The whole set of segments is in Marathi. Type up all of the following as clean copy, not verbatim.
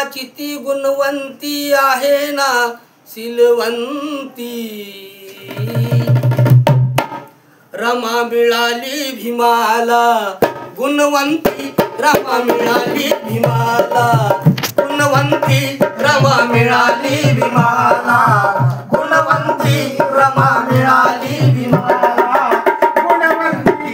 कुणाची ती गुणवंती आहे ना सिलवंती। रमा मिळाली भीमाला गुणवंती, रमा मिळाली भीमाला गुणवंती, रमा मिळाली भीमाला गुणवंती, रमा मिळाली भीमाला गुणवंती।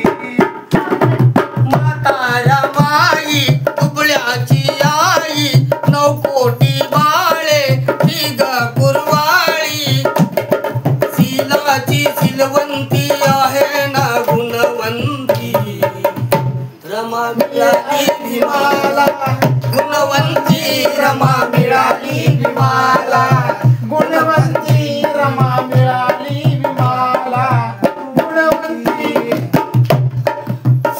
म्हाताऱ्या माई दुबळ्याची आई, 9 कोटी बाळे ही ग कुरवाळी, सिलाची सिलवंती आहे ना गुणवंती। रमा मिळाली भीमाला गुणवंती, रमा मिळाली भीमाला गुणवंती, रमा मिळाली भीमाला गुणवंती।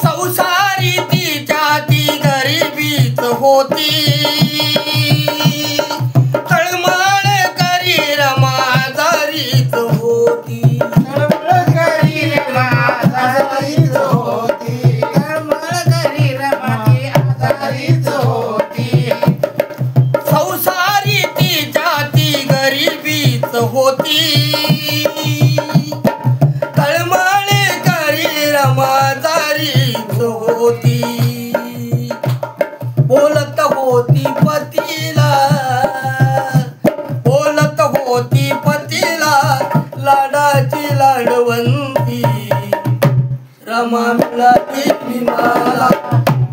संसारी तिच्या ती गरिबीच होती, तळमळ करी रमा आजारीच होती, तळमळ करी रमा आजारीच होती, तळमळ करी रमा आजारीच होती। संसारी तिच्या ती गरिबीच होती, तळमळ करी रमा आजारीच होती। बोलत होती पतीला, बोलत होती पतीला लाडाची लाडवंती। रमा मिळाली भीमाला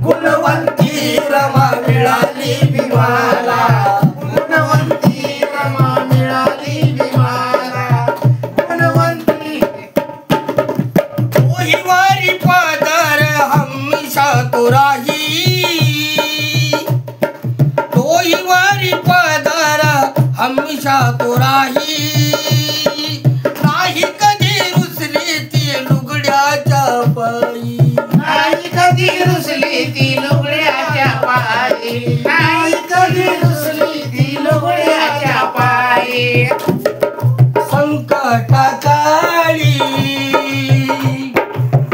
गुणवंती, रमा मिळाली भीमाला गुणवंती, रमा मिळाली भीमाला गुणवंती। तोही वारी पदर हमेशा तो राही, तोही वारी पदर हमेशा तो राही, नाही कधी रुसली ती लुगड्याच्या पायी, नाही कधी रुसली ती लुगड्याच्या पायी, नाही कधी रुसली ती लुगड्याच्या पायी। संकटाकाळी,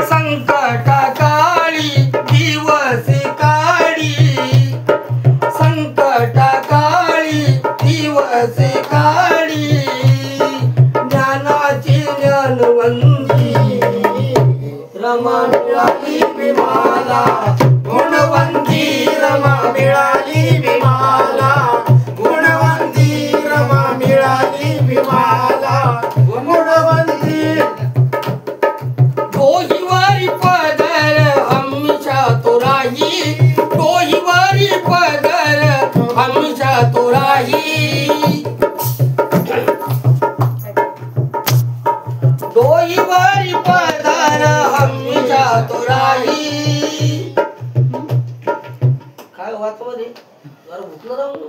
संकटाकाळी दिवस काढी, संकटाकाळी दिवस काढी, ज्ञानाची ज्ञानवंती। रमा मिळाली भीमाला गुणवंती, रमा मिळाली भीमाला गुणवंती, रमा मिळाली भीमाला गुणवंती। तोही वारी पदर हमेशा तो राही, तोही वारी पदर हमेशा तो राही, तोही वारी पदर हमेशा तो राही। काय वाचमध्ये जरा भुकलं राहून